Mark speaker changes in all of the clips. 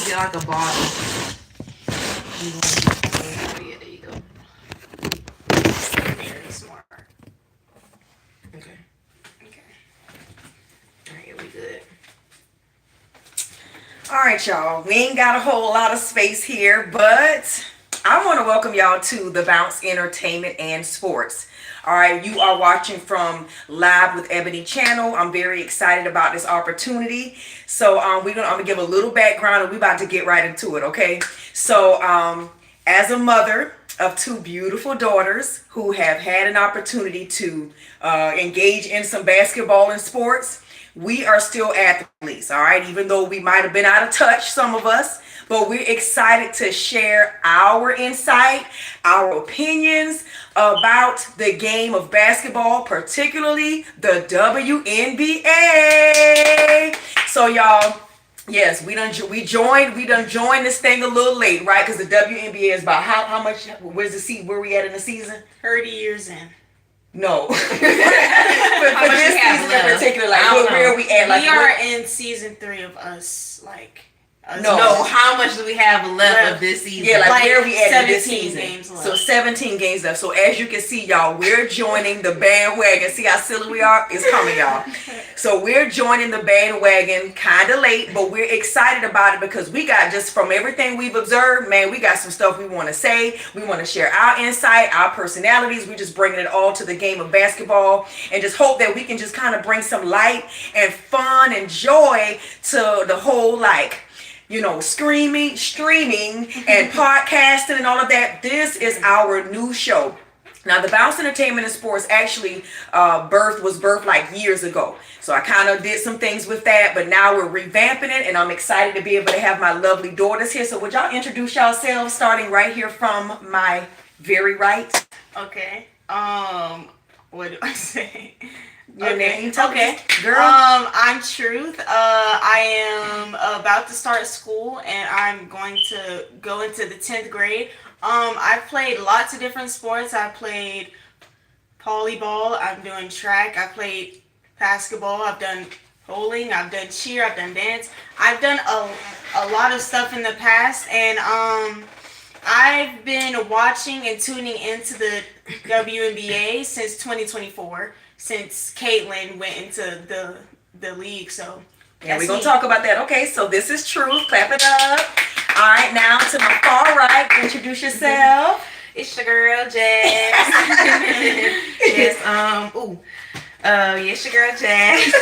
Speaker 1: get like a bottle. Oh, yeah, there you go.
Speaker 2: Very smart.
Speaker 1: Okay.
Speaker 2: Okay.
Speaker 1: All right, we good.
Speaker 3: All right, y'all. We ain't got a whole lot of space here, but I want to welcome y'all to the Bounce Entertainment and Sports. All right, you are watching from Live with Ebony channel. I'm very excited about this opportunity. So I'm gonna give a little background, and we about to get right into it. Okay. So as a mother of two beautiful daughters who have had an opportunity to engage in some basketball and sports, we are still athletes, all right, even though we might have been out of touch, some of us, but we're excited to share our insight, our opinions about the game of basketball, particularly the WNBA. So y'all, yes, we done joined this thing a little late, right? Because the WNBA is about how much, where we at in the season?
Speaker 2: 30 years in.
Speaker 3: No. for
Speaker 1: much
Speaker 3: this
Speaker 1: we have
Speaker 3: season in
Speaker 1: left?
Speaker 3: particular, like
Speaker 1: I don't
Speaker 3: where
Speaker 1: know.
Speaker 3: are we at? Like
Speaker 2: We are in season 3 of us, like.
Speaker 1: No, how much do we have left of this season?
Speaker 3: Yeah, like where are we at in
Speaker 2: 17
Speaker 3: this season?
Speaker 2: games left.
Speaker 3: So 17 games left. So as you can see, y'all, we're joining the bandwagon. See how silly we are? It's coming, y'all. So we're joining the bandwagon kind of late, but we're excited about it because we got, just from everything we've observed, man, we got some stuff we want to say. We want to share our insight, our personalities. We're just bringing it all to the game of basketball and just hope that we can just kind of bring some light and fun and joy to the whole, like, streaming and podcasting and all of that. This is our new show. Now, the Bounce Entertainment and Sports actually was birthed like years ago. So I kind of did some things with that, but now we're revamping it, and I'm excited to be able to have my lovely daughters here. So would y'all introduce yourselves, starting right here from my very right?
Speaker 2: Okay. What do I say?
Speaker 3: Your name?
Speaker 2: Okay.
Speaker 3: Girl.
Speaker 2: I'm Truth. I am about to start school, and I'm going to go into the 10th grade. I've played lots of different sports. I played volleyball. I'm doing track. I played basketball. I've done bowling. I've done cheer. I've done dance. I've done a lot of stuff in the past, and I've been watching and tuning into the WNBA since 2024. Since Caitlin went into the league, so
Speaker 3: yeah, we're gonna talk about that. Okay, so this is Truth. Clap it up. All right, now to my far right, introduce yourself.
Speaker 1: It's your girl Jazz. Yes, it's your girl Jazz.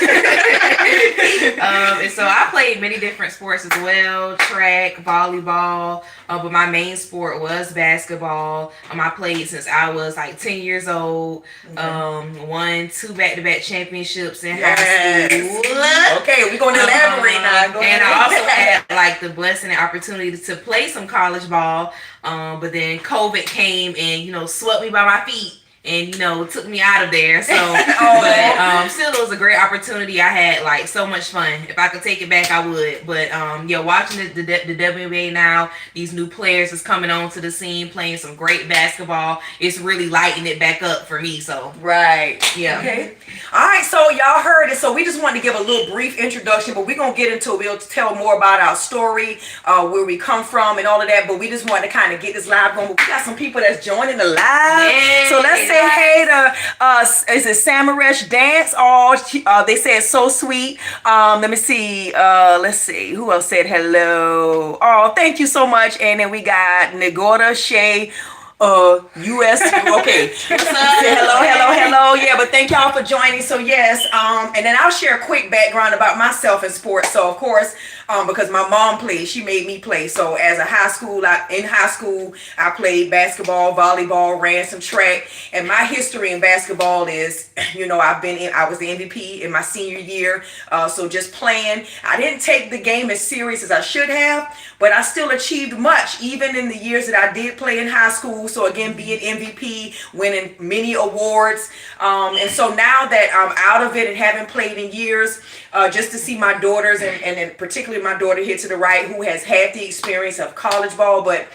Speaker 1: And so I played many different sports as well, track, volleyball, but my main sport was basketball. I played since I was like 10 years old. Won 2 back-to-back championships in high school.
Speaker 3: Okay, we're gonna elaborate now.
Speaker 1: And I also had like the blessing and opportunity to play some college ball. But then COVID came and, swept me by my feet. And took me out of there. So, but still, it was a great opportunity. I had like so much fun. If I could take it back, I would. But watching the WNBA now, these new players is coming onto the scene, playing some great basketball. It's really lighting it back up for me. So,
Speaker 3: right,
Speaker 1: yeah.
Speaker 3: Okay. All right. So y'all heard it. So we just wanted to give a little brief introduction, but we're gonna get into it. We'll tell more about our story, where we come from, and all of that. But we just wanted to kind of get this live going. But we got some people that's joining the live.
Speaker 1: Yay.
Speaker 3: So let's say hey to is it Samaresh Dance? Oh, they said so sweet. Let me see. Let's see who else said hello. Oh, thank you so much. And then we got Nagora Shay. US. Okay. Say hello. Yeah, but thank y'all for joining. So yes, and then I'll share a quick background about myself in sports. So of course, because my mom played, she made me play. So as a in high school, I played basketball, volleyball, ran some track, and my history in basketball is, I was the MVP in my senior year. So just playing, I didn't take the game as serious as I should have, but I still achieved much, even in the years that I did play in high school. So again, being MVP, winning many awards. And so now that I'm out of it and haven't played in years, just to see my daughters and particularly my daughter here to the right, who has had the experience of college ball, but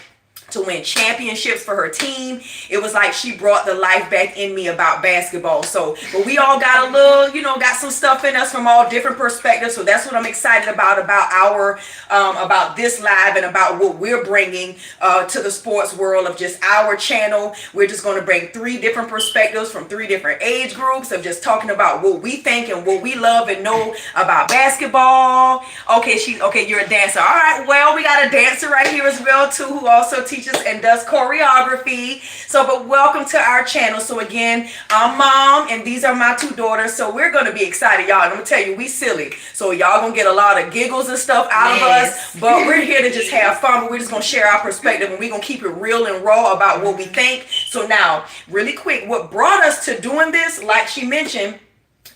Speaker 3: to win championships for her team. It was like she brought the life back in me about basketball. So, but we all got a little, got some stuff in us from all different perspectives. So that's what I'm excited about our, about this live and about what we're bringing to the sports world of just our channel. We're just going to bring 3 different perspectives from 3 different age groups of just talking about what we think and what we love and know about basketball. Okay, you're a dancer. All right, well, we got a dancer right here as well too, who also teaches and does choreography. So, but welcome to our channel. So again, I'm Mom, and these are my 2 daughters. So we're gonna be excited, y'all. And I'm gonna tell you, we silly. So y'all gonna get a lot of giggles and stuff out of us. But we're here to just have fun. But we're just gonna share our perspective, and we're gonna keep it real and raw about what we think. So now, really quick, what brought us to doing this, like she mentioned,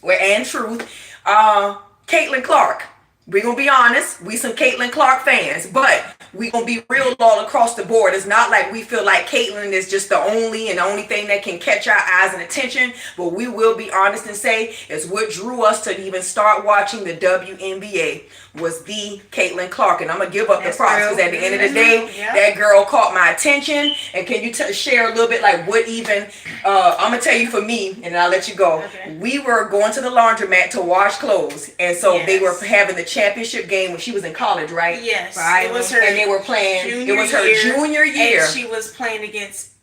Speaker 3: and truth, Caitlin Clark. We're going to be honest, we some Caitlin Clark fans, but we going to be real all across the board. It's not like we feel like Caitlin is just the only thing that can catch our eyes and attention, but we will be honest and say it's what drew us to even start watching the WNBA was the Caitlin Clark. And I'm going to give up the props because at the end of the day, that girl caught my attention. And can you share a little bit like what even, I'm going to tell you for me, and then I'll let you go. Okay. We were going to the laundromat to wash clothes. And so they were having the championship game when she was in college, right?
Speaker 2: Yes.
Speaker 3: It was her. And they were playing. It was her junior year.
Speaker 2: And she was playing against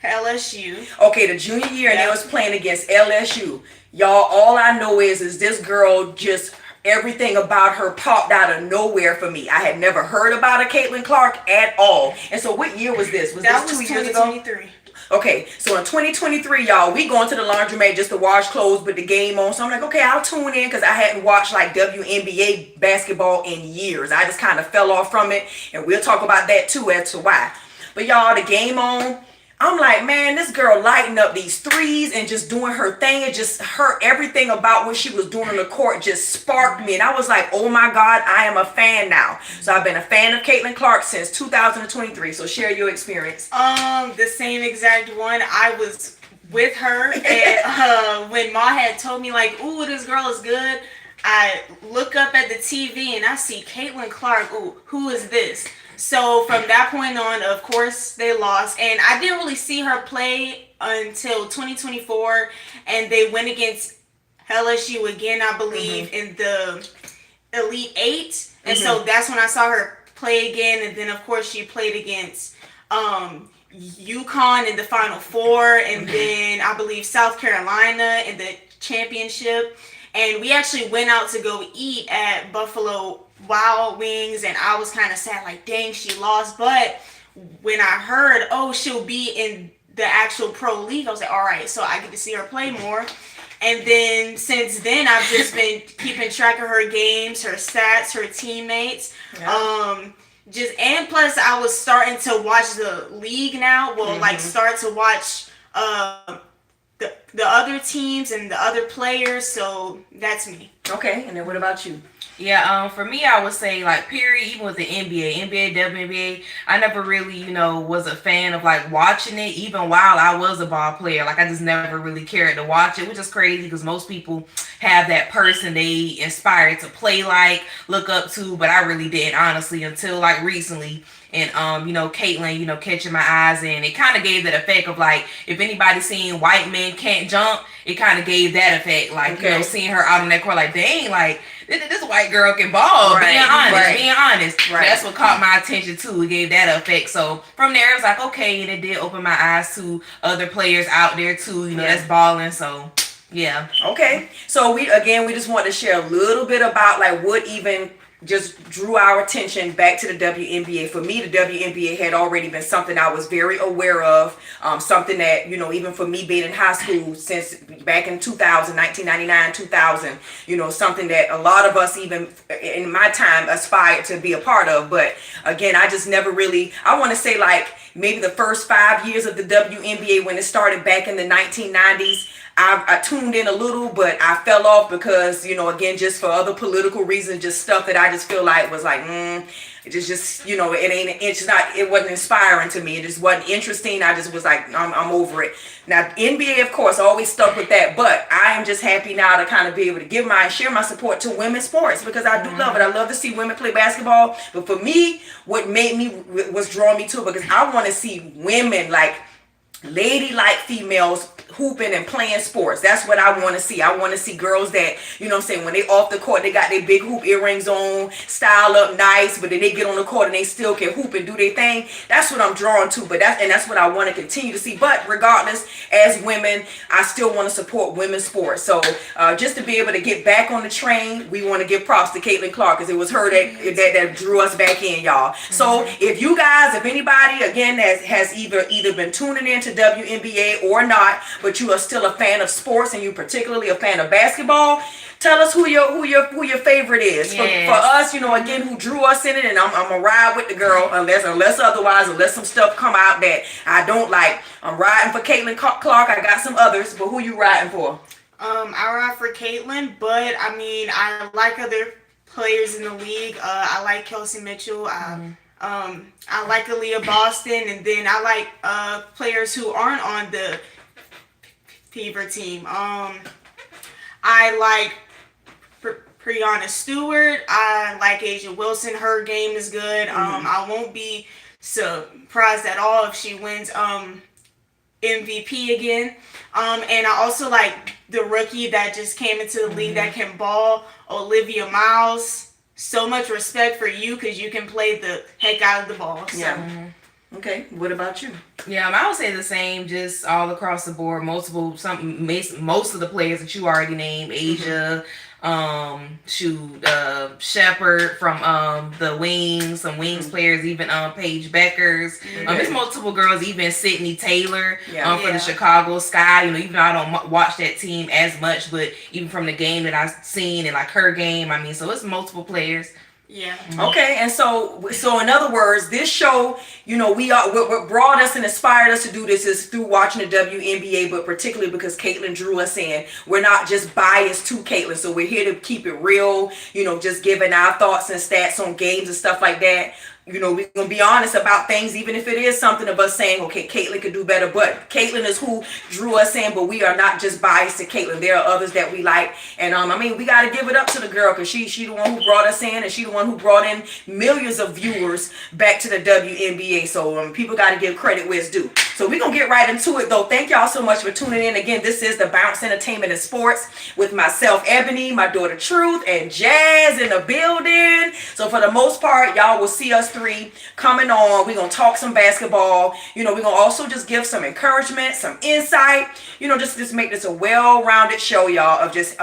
Speaker 2: LSU.
Speaker 3: Okay, the junior year, and they was playing against LSU. Y'all, all I know is this girl just, everything about her popped out of nowhere for me. I had never heard about a Caitlin Clark at all. And so what year was this? Was this 2 years ago?
Speaker 2: 2023.
Speaker 3: Okay, so in 2023, y'all, we going to the laundromat just to wash clothes, but the game on. So I'm like, okay, I'll tune in because I hadn't watched like WNBA basketball in years. I just kind of fell off from it, and we'll talk about that too as to why. But y'all, the game on. I'm like, man, this girl lighting up these threes and just doing her thing. It just, everything about what she was doing on the court just sparked me. And I was like, oh my God, I am a fan now. So I've been a fan of Caitlin Clark since 2023. So share your experience.
Speaker 2: The same exact one. I was with her, and when Ma had told me like, ooh, this girl is good, I look up at the TV and I see Caitlin Clark. Ooh, who is this? So from that point on, of course, they lost. And I didn't really see her play until 2024. And they went against LSU again, I believe, in the Elite 8. And so that's when I saw her play again. And then, of course, she played against UConn in the Final Four. And then, I believe, South Carolina in the championship. And we actually went out to go eat at Buffalo Wild Wings, and I was kind of sad, like, dang, she lost. But when I heard, oh, she'll be in the actual pro league, I was like, all right, so I get to see her play more. And then since then, I've just been keeping track of her games, her stats, her teammates. And plus, I was starting to watch the league now. Well, like start to watch the other teams and the other players. So that's me.
Speaker 3: Okay, and then what about you?
Speaker 1: Yeah, for me, I would say, like, period, even with the NBA, WNBA, I never really, was a fan of, like, watching it, even while I was a ball player. Like, I just never really cared to watch it, which is crazy because most people have that person they inspire to play like, look up to, but I really didn't, honestly, until, like, recently. And, Caitlin, catching my eyes, and it kind of gave that effect of, like, if anybody's seen White Men Can't Jump, it kind of gave that effect, like, seeing her out on that court, like, dang, like, this white girl can ball, being honest. Right. That's what caught my attention, too. It gave that effect. So, from there, it was like, okay, and it did open my eyes to other players out there, too, that's balling, so... Yeah.
Speaker 3: Okay. So we just want to share a little bit about like what even just drew our attention back to the WNBA. For me, the WNBA had already been something I was very aware of. Something that, even for me being in high school since back in 1999, 2000, something that a lot of us even in my time aspired to be a part of. But again, I just never really, I want to say like maybe the first 5 years of the WNBA when it started back in the 1990s, I tuned in a little, but I fell off because, again, just for other political reasons, just stuff that I just feel like was like, It just it wasn't inspiring to me. It just wasn't interesting. I just was like, I'm over it. Now, NBA, of course, always stuck with that, but I am just happy now to kind of be able to share my support to women's sports, because I do love it. I love to see women play basketball. But for me, what was drawing me to it, because I want to see women, like ladylike females, hooping and playing sports. That's what I want to see. I want to see girls that, when they off the court, they got their big hoop earrings on, style up nice, but then they get on the court and they still can hoop and do their thing. That's what I'm drawn to. But that's what I want to continue to see. But regardless, as women, I still want to support women's sports. So just to be able to get back on the train, we want to give props to Caitlin Clark, because it was her that drew us back in, y'all. So if anybody again has either been tuning in to WNBA or not, but you are still a fan of sports and you particularly a fan of basketball, tell us who your favorite is. Yes. For us, again, who drew us in it, and I'm gonna ride with the girl unless some stuff come out that I don't like. I'm riding for Caitlin Clark. I got some others, but who you riding for?
Speaker 2: I ride for Caitlin, but I mean, I like other players in the league. I like Kelsey Mitchell. I like Aaliyah Boston, and then I like players who aren't on the Fever team. I like Brianna Stewart. I like Asia Wilson. Her game is good. I won't be surprised at all if she wins MVP again. And I also like the rookie that just came into the league that can ball, Olivia Miles. So much respect for you, because you can play the heck out of the ball. So.
Speaker 3: Yeah. Okay, what about you?
Speaker 1: Yeah, I would say the same, just all across the board. Most of the players that you already named, Asia, Shepherd from the Wings, some Wings players, even Paige Beckers. There's multiple girls, even Sydney Taylor for the Chicago Sky. Even though I don't watch that team as much, but even from the game that I've seen and like her game, I mean, so it's multiple players.
Speaker 2: Yeah.
Speaker 3: Okay, and so in other words, this show, what brought us and inspired us to do this is through watching the WNBA, but particularly because Caitlin drew us in. We're not just biased to Caitlin, so we're here to keep it real, just giving our thoughts and stats on games and stuff like that. We're going to be honest about things, even if it is something of us saying, okay, Caitlin could do better. But Caitlin is who drew us in, but we are not just biased to Caitlin. There are others that we like. And, we got to give it up to the girl, because she the one who brought us in, and she the one who brought in millions of viewers back to the WNBA. So people got to give credit where it's due. So we're going to get right into it, though. Thank y'all so much for tuning in. Again, this is the Bounce Entertainment and Sports with myself, Ebony, my daughter, Truth, and Jazz in the building. So for the most part, y'all will see us three coming on. We're going to talk some basketball. We're going to also just give some encouragement, some insight. Just make this a well-rounded show, y'all, of just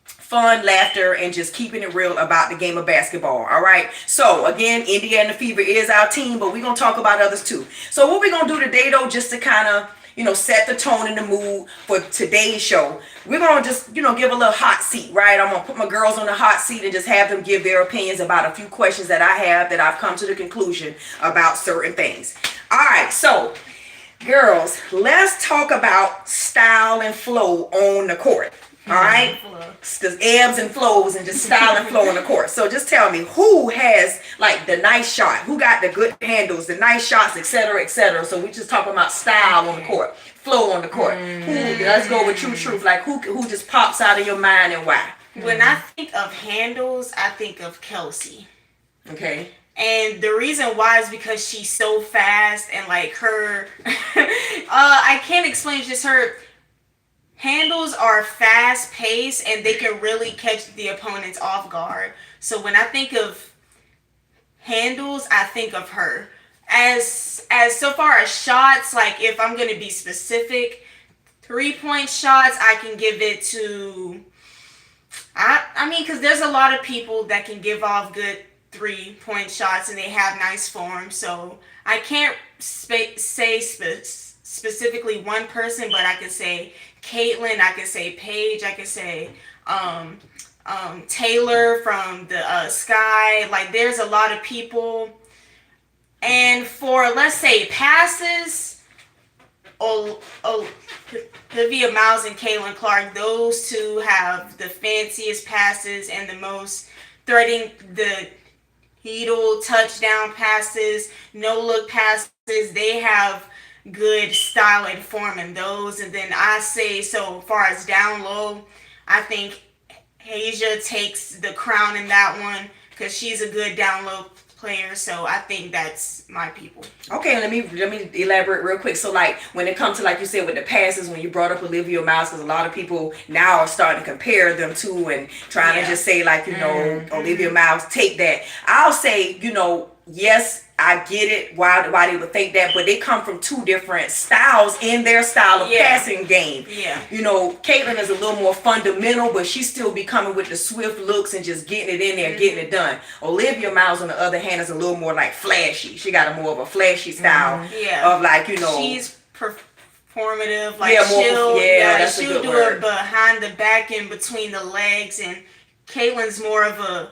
Speaker 3: fun, laughter, and just keeping it real about the game of basketball. All right. So again, Indiana Fever is our team, but we're going to talk about others too. So what we're going to do today, though, just to kind of set the tone and the mood for today's show, we're going to just, give a little hot seat, right? I'm going to put my girls on the hot seat and just have them give their opinions about a few questions that I have that I've come to the conclusion about certain things. All right. So, girls, let's talk about style and flow on the court. All right? The ebbs and flows and just style and flow on the court. So just tell me, who has like the nice shot? Who got the good handles, the nice shots, etc., etc.? So we just talking about style on the court, flow on the court. Let's go with truth. Like who just pops out of your mind and why?
Speaker 2: When I think of handles, I think of Kelsey.
Speaker 3: Okay.
Speaker 2: And the reason why is because she's so fast, and like her, I can't explain, just her handles are fast paced and they can really catch the opponents off guard. So when I think of handles, I think of her. As so far as shots, like if I'm going to be specific, 3-point shots, I can give it to, I mean, because there's a lot of people that can give off good 3-point shots and they have nice form. So I can't say specifically one person, but I could say Caitlin, I could say Paige, I could say Taylor from the Sky. Like there's a lot of people. And for, let's say, passes, Olivia Miles and Caitlin Clark, those two have the fanciest passes and the most threading the heedle touchdown passes, no look passes. They have good style and form in those. And then I say, so far as down low, I think Asia takes the crown in that one because she's a good down low player. So I think that's my people.
Speaker 3: Okay, let me elaborate real quick. So like when it comes to, like you said, with the passes, when you brought up Olivia Miles, because a lot of people now are starting to compare them to and trying to just say like, Olivia Miles, take that. I'll say, yes, I get it why they would think that, but they come from two different styles in their style of passing game.
Speaker 2: Yeah.
Speaker 3: Caitlin is a little more fundamental, but she still be coming with the swift looks and just getting it in there, getting it done. Olivia Miles, on the other hand, is a little more like flashy. She got a more of a flashy style of like,
Speaker 2: She's performative, like she'll do it behind the back and between the legs, and Caitlin's more of a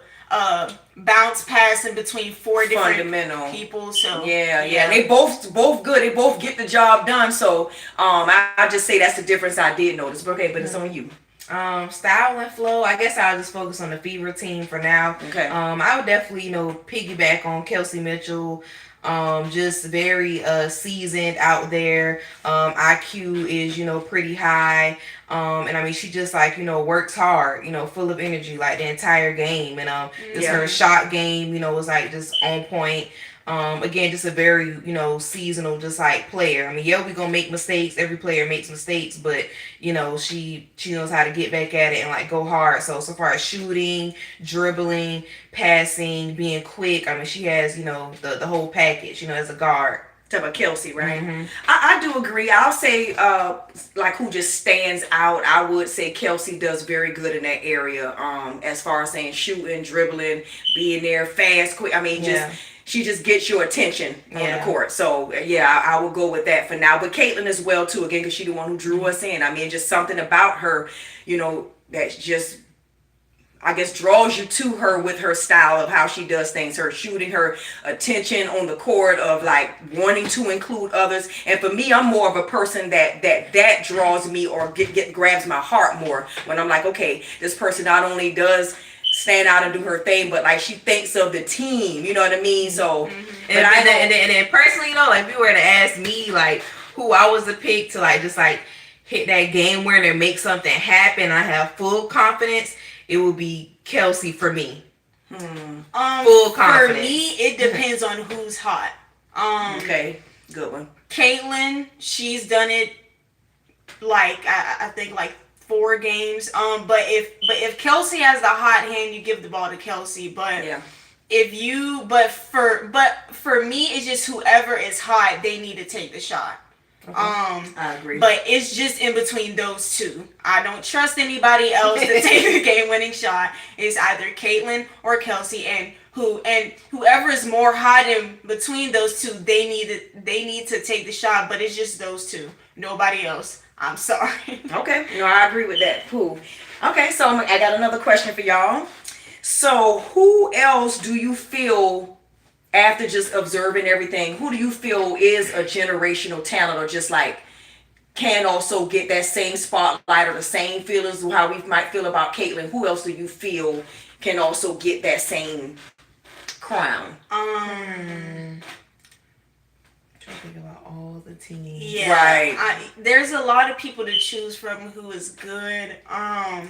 Speaker 2: bounce pass in between four different people. So
Speaker 3: and they both good. They both get the job done. So I just say that's the difference I did notice. But okay, but it's on you.
Speaker 1: Style and flow. I guess I'll just focus on the Fever team for now.
Speaker 3: Okay.
Speaker 1: I would definitely piggyback on Kelsey Mitchell. Just very seasoned out there. IQ is pretty high. And I mean she just like works hard, full of energy like the entire game, and just her shot game was like just on point. Again, just a very seasonal just like player. I mean, we gonna make mistakes. Every player makes mistakes, but she knows how to get back at it and like go hard. So far as shooting, dribbling, passing, being quick, I mean she has the whole package as a guard.
Speaker 3: Talk about Kelsey, right? Mm-hmm. I do agree. I'll say like who just stands out. I would say Kelsey does very good in that area. As far as saying shooting, dribbling, being there, fast, quick. I mean, she just gets your attention on the court. So I will go with that for now. But Caitlin as well too, again, because she's the one who drew us in. I mean, just something about her, that just, I guess, draws you to her with her style of how she does things, her shooting, her attention on the court, of like wanting to include others. And for me, I'm more of a person that draws me or grabs my heart more when I'm like, okay, this person not only does stand out and do her thing, but like she thinks of the team, you know what I mean? So
Speaker 1: and then personally, like if you were to ask me like who I was to pick to like just like hit that game winner and make something happen, I have full confidence, it would be Kelsey for me. Full confidence.
Speaker 2: For me, it depends on who's hot.
Speaker 3: Okay, good one.
Speaker 2: Caitlin, she's done it like I think like 4 games. But if Kelsey has the hot hand, you give the ball to Kelsey. But for me, it's just whoever is hot, they need to take the shot.
Speaker 3: Okay. I agree.
Speaker 2: But it's just in between those two. I don't trust anybody else to take the game-winning shot. It's either Caitlin or Kelsey, and whoever is more hot in between those two, they need to take the shot. But it's just those two, nobody else. I'm sorry.
Speaker 3: Okay, I agree with that. Cool. Okay, so I got another question for y'all. So who else do you feel, after just observing everything, who do you feel is a generational talent, or just like can also get that same spotlight or the same feelings of how we might feel about Caitlin? Who else do you feel can also get that same crown?
Speaker 1: Trying to think about all the teams.
Speaker 2: Yeah,
Speaker 3: right.
Speaker 2: There's a lot of people to choose from who is good.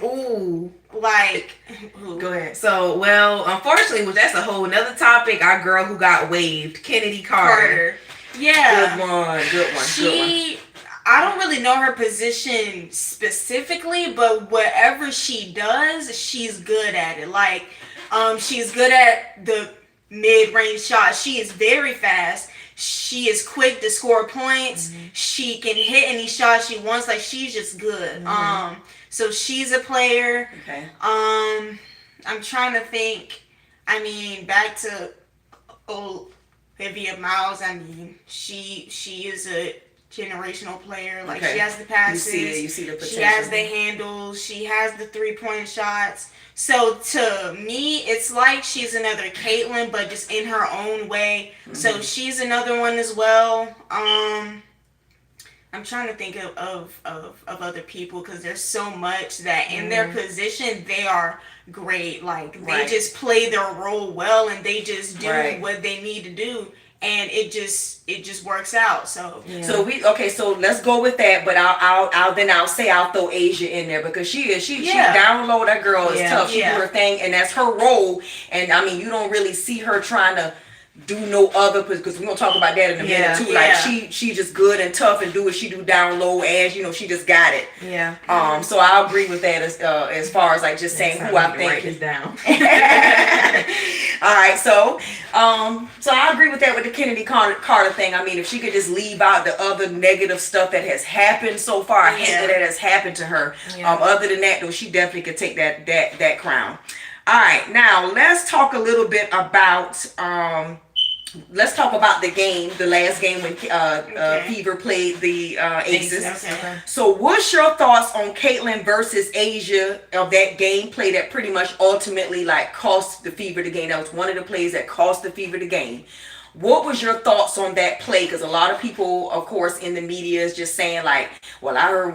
Speaker 1: Ooh,
Speaker 2: like
Speaker 1: who? Go ahead. So, well, unfortunately, that's a whole another topic. Our girl who got waived, Kennedy Carter.
Speaker 2: Yeah,
Speaker 3: good one.
Speaker 2: I don't really know her position specifically, but whatever she does, she's good at it. Like, she's good at the mid-range shot. She is very fast. She is quick to score points. Mm-hmm. She can hit any shot she wants. Like, she's just good. Mm-hmm. So she's a player.
Speaker 3: Okay.
Speaker 2: I'm trying to think. I mean, back to Olivia Miles. I mean, she is a generational player. Like, she has the passes.
Speaker 3: You see the potential.
Speaker 2: She has the handles. She has the 3-point shots. So to me, it's like she's another Caitlin, but just in her own way. Mm-hmm. So she's another one as well. I'm I'm trying to think of other people because there's so much that in their position they are great. Like they just play their role well and they just do what they need to do, and it just works out. So
Speaker 3: so let's go with that. But I'll say I'll throw Asia in there because she down low. That girl is tough. She do her thing, and that's her role. And I mean, you don't really see her trying to do no other, because we're gonna talk about that in a minute too. Like she just good and tough and do what she do down low, as you know, she just got it. So I agree with that as far as like just saying who I think
Speaker 1: write this down.
Speaker 3: All right, so I agree with that with the Kennedy Carter thing. I mean, if she could just leave out the other negative stuff that has happened so far, I hate that has happened to her. Other than that, though, she definitely could take that crown. All right, now let's talk a little bit about the game, the last game when Fever played the Aces. So what's your thoughts on Caitlin versus Asia of that game play that pretty much ultimately like cost the Fever the game? That was one of the plays that cost the Fever the game. What was your thoughts on that play? Because a lot of people, of course, in the media is just saying like, well, I heard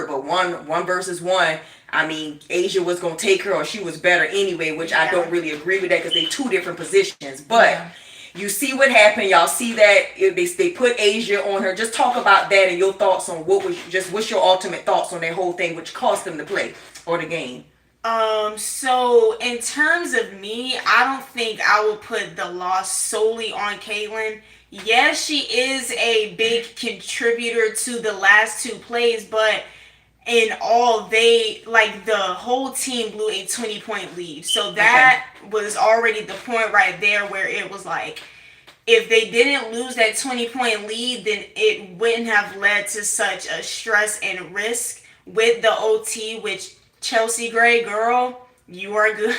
Speaker 3: one versus one. I mean, Asia was going to take her or she was better anyway, which I don't really agree with that because they're two different positions. But you see what happened. Y'all see that they put Asia on her. Just talk about that and your thoughts on what's your ultimate thoughts on that whole thing, which cost them the play or the game.
Speaker 2: So in terms of me, I don't think I would put the loss solely on Caitlin. Yes, she is a big contributor to the last two plays, but in all, the whole team blew a 20-point lead. So that was already the point right there where it was like, if they didn't lose that 20-point lead, then it wouldn't have led to such a stress and risk with the OT, which Chelsea Gray, girl, you are good.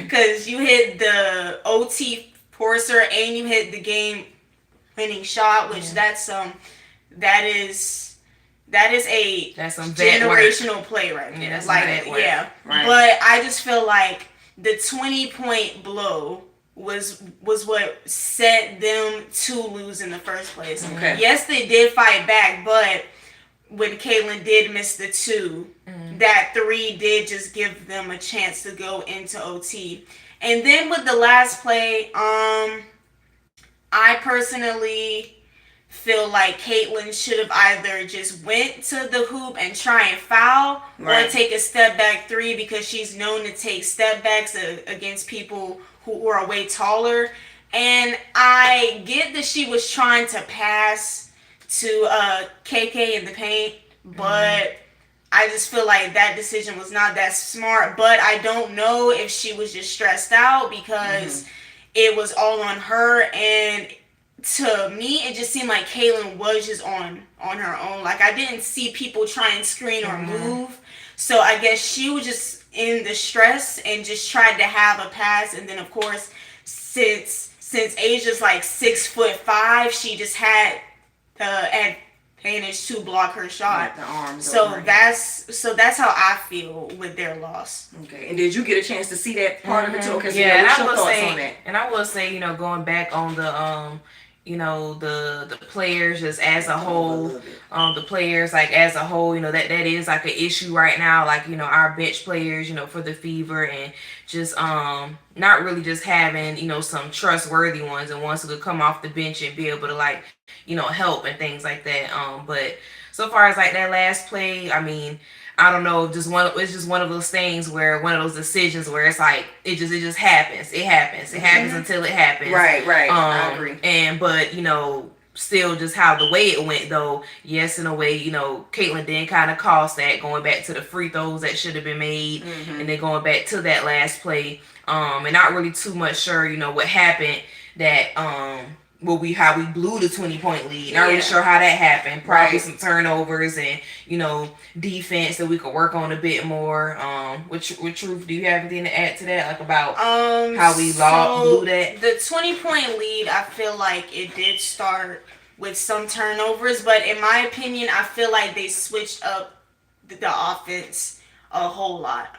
Speaker 2: Because you hit the OT forcer and you hit the game-winning shot, which that's some generational play right there.
Speaker 1: That's
Speaker 2: like But I just feel like the 20-point blow was what set them to lose in the first place. Yes, they did fight back, but when Caitlin did miss the two, that three did just give them a chance to go into OT. And then with the last play, I personally feel like Caitlin should have either just went to the hoop and try and foul or take a step back three, because she's known to take step backs against people who are way taller. And I get that she was trying to pass to KK in the paint, but I just feel like that decision was not that smart. But I don't know if she was just stressed out because it was all on her. And to me, it just seemed like Caitlin was just on her own. Like, I didn't see people try and screen or move. So I guess she was just in the stress and just tried to have a pass. And then, of course, since Asia's like 6'5", she just had the advantage to block her shot.
Speaker 3: The arms.
Speaker 2: So that's how I feel with their loss.
Speaker 3: Okay. And did you get a chance to see that part of it too? Okay. So
Speaker 1: Yeah,
Speaker 3: what's your thoughts on that?
Speaker 1: And I will say, going back on the the players just as a whole, the players like as a whole, that is like an issue right now. Like, our bench players, for the Fever, and just not really just having, some trustworthy ones and ones who could come off the bench and be able to like, help and things like that. But so far as like that last play, I mean, I don't know, it's just one of those things where one of those decisions where it's like it just happens. It happens until it happens.
Speaker 3: Right. I agree.
Speaker 1: But still just how the way it went though, yes, in a way, Caitlin did kind of cost that, going back to the free throws that should have been made, and then going back to that last play, and not really too much sure, what happened that how we blew the 20-point lead. Not really sure how that happened. Probably some turnovers and defense that we could work on a bit more. With Truth, do you have anything to add to that, like about how we blew that?
Speaker 2: The 20-point lead, I feel like it did start with some turnovers, but in my opinion, I feel like they switched up the offense a whole lot.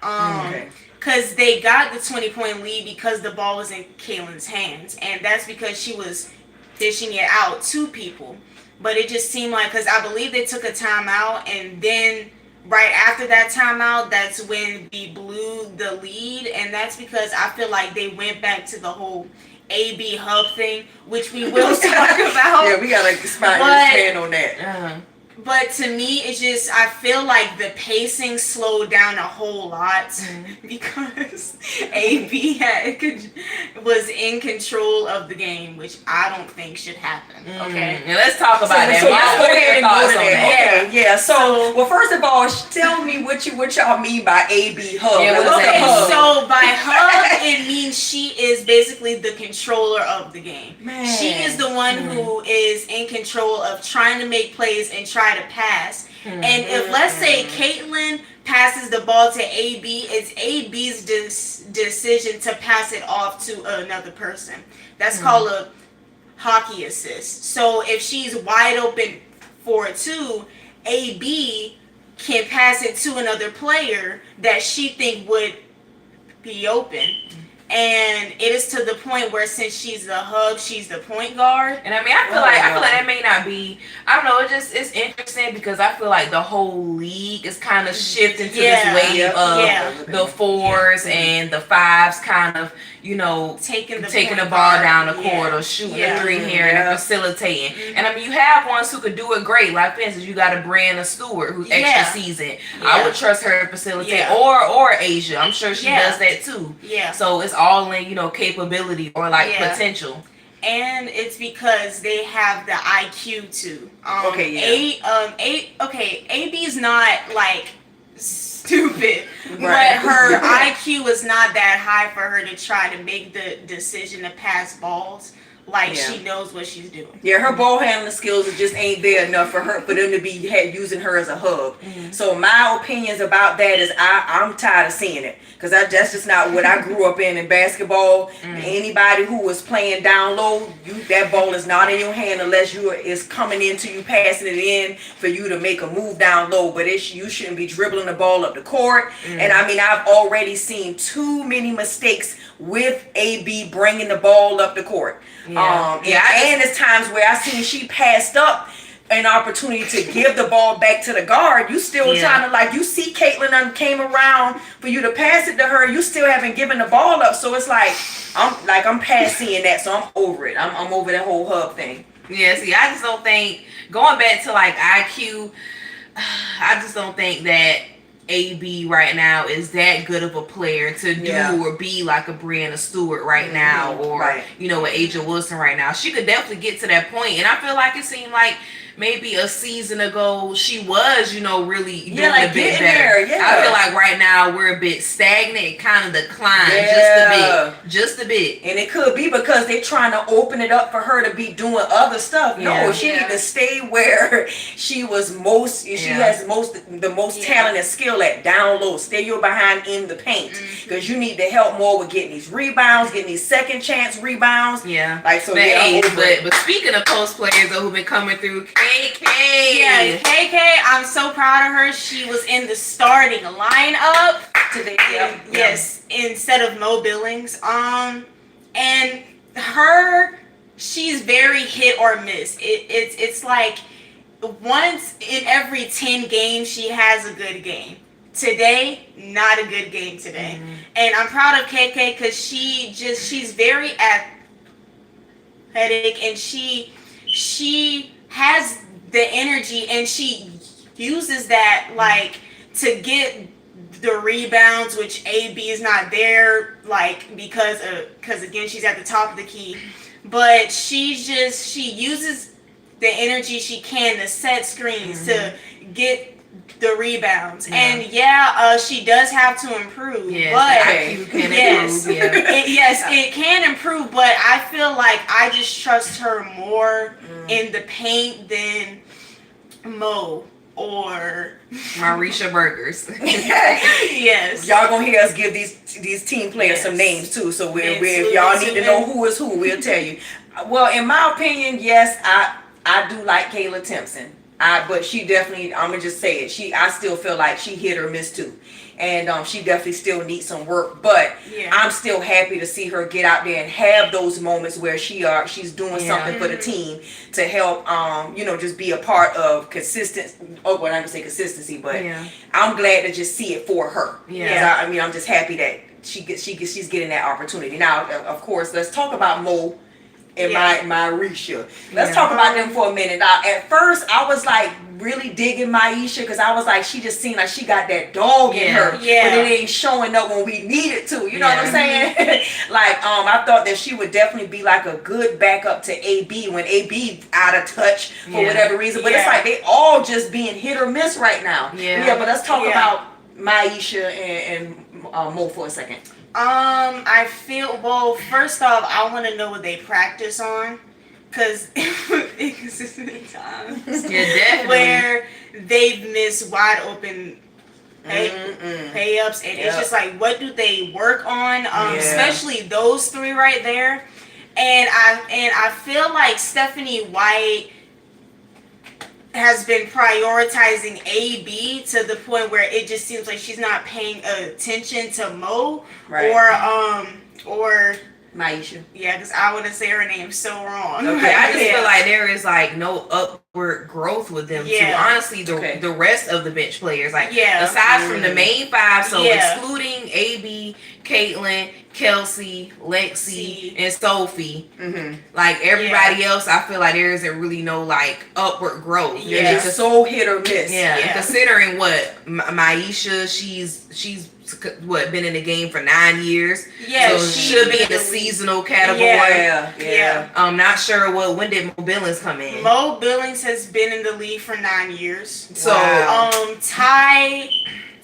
Speaker 2: Because they got the 20-point lead because the ball was in Caitlin's hands, and that's because she was dishing it out to people. but it just seemed like, because I believe they took a timeout, and then right after that timeout, that's when we blew the lead, and that's because I feel like they went back to the whole AB hub thing, which we will talk about.
Speaker 3: Yeah, we gotta expand on that.
Speaker 2: But to me, it's just, I feel like the pacing slowed down a whole lot because AB was in control of the game, which I don't think should happen. Okay,
Speaker 1: and let's talk about that.
Speaker 3: So let's go ahead and go to that.
Speaker 2: Okay,
Speaker 3: yeah. So, well, first of all, tell me what y'all mean by AB hub.
Speaker 1: Yeah,
Speaker 2: okay, so by hub, it means she is basically the controller of the game.
Speaker 3: Man.
Speaker 2: She is the one who is in control of trying to make plays and try to pass. And if, let's say, Caitlin passes the ball to AB, it's AB's decision to pass it off to another person. That's called a hockey assist. So if she's wide open for a 2, AB can pass it to another player that she think would be open. And it is to the point where, since she's the hub, she's the point guard.
Speaker 1: And I mean, I feel like that may not be. I don't know. It's interesting because I feel like the whole league is kind of shifting to this wave of the 4s and the 5s, kind of, you know, taking the ball down the court or shooting a 3 here and facilitating. And I mean, you have ones who could do it great. Like, for instance, you got a Brianna Stewart who's extra seasoned. I would trust her to facilitate, or Asia. I'm sure she does that too.
Speaker 2: Yeah.
Speaker 1: So it's all in, you know, capability or like potential.
Speaker 2: And it's because they have the IQ too. AB's not like stupid, but her IQ is not that high for her to try to make the decision to pass balls. Like, she knows what she's doing.
Speaker 3: Yeah, her ball handling skills just ain't there enough for them to be using her as a hub. So my opinions about that is I'm tired of seeing it, because that's just not what I grew up in basketball. Anybody who was playing down low, that ball is not in your hand unless it's coming into you, passing it in for you to make a move down low. But you shouldn't be dribbling the ball up the court. And I mean, I've already seen too many mistakes with AB bringing the ball up the court. And it's times where I seen she passed up an opportunity to give the ball back to the guard. You still trying to, like, you see Caitlin came around for you to pass it to her. You still haven't given the ball up. So it's like I'm past seeing that. So I'm over it. I'm over that whole hub thing.
Speaker 1: Yeah. See, I just don't think, going back to like IQ, I just don't think that AB right now is that good of a player to do or be like a Brianna Stewart right now, or you know, an Asia Wilson right now. She could definitely get to that point, and I feel like it seemed like maybe a season ago she was, you know, really doing a bit better. I feel like right now we're a bit stagnant, kind of declined just a bit.
Speaker 3: And it could be because they're trying to open it up for her to be doing other stuff. No, she need to stay where she was most. She has the most talent and skill at down low. Stay your behind in the paint, because you need to help more with getting these rebounds, getting these second chance rebounds.
Speaker 1: But speaking of post players who've been coming through, KK.
Speaker 2: Yeah, KK, I'm so proud of her. She was in the starting lineup today. Yes, instead of Mo Billings. And she's very hit or miss. It's like once in every 10 games she has a good game. Today, not a good game today. And I'm proud of KK because she's very athletic, and she has the energy, and she uses that like to get the rebounds, which AB is not there, like, because again, she's at the top of the key. But she uses the energy she can to set screens, to get the rebounds. And she does have to improve. It can improve, but I feel like I just trust her more in the paint than Mo or
Speaker 1: Marisha Burgers.
Speaker 2: Yes.
Speaker 3: Y'all gonna hear us give these team players some names too. So if y'all need to know who is who, we'll tell you. Well, in my opinion, yes, I do like Kayla Timpson. But she definitely, I'm gonna just say it. I still feel like she hit or miss too, and she definitely still needs some work. But I'm still happy to see her get out there and have those moments where she's doing something for the team to help, just be a part of consistent. Oh, well, I'm gonna say consistency, but I'm glad to just see it for her. Yeah, I'm just happy that she's getting that opportunity. Now, of course, let's talk about Mo and Maisha. Let's talk about them for a minute. Now, at first, I was like really digging Maisha because I was like, she just seemed like she got that dog in her, but it ain't showing up when we need it to. You know what I'm saying? Like, I thought that she would definitely be like a good backup to AB when AB out of touch for whatever reason. But it's like they all just being hit or miss right now. But let's talk about Maisha and Mo for a second.
Speaker 2: I feel, well, first off, I want to know what they practice on, because inconsistent times where they've missed wide open pay-ups, and it's just like, what do they work on? Especially those three right there, and I feel like Stephanie White has been prioritizing AB to the point where it just seems like she's not paying attention to Mo or
Speaker 3: Maisha.
Speaker 2: Yeah, because I want to say her name so wrong.
Speaker 1: Okay, I just feel like there is like no upward growth with them too. Honestly, the rest of the bench players, like aside from the main five, so excluding AB, Caitlin, Kelsey, Lexi, and Sophie, like everybody else, I feel like there isn't really no like upward growth.
Speaker 3: It's so hit or miss.
Speaker 1: And considering what Maisha, she's been in the game for 9 years, so she should be in the seasonal category. I'm not sure when did Mo Billings come in.
Speaker 2: Mo Billings has been in the league for 9 years.
Speaker 1: So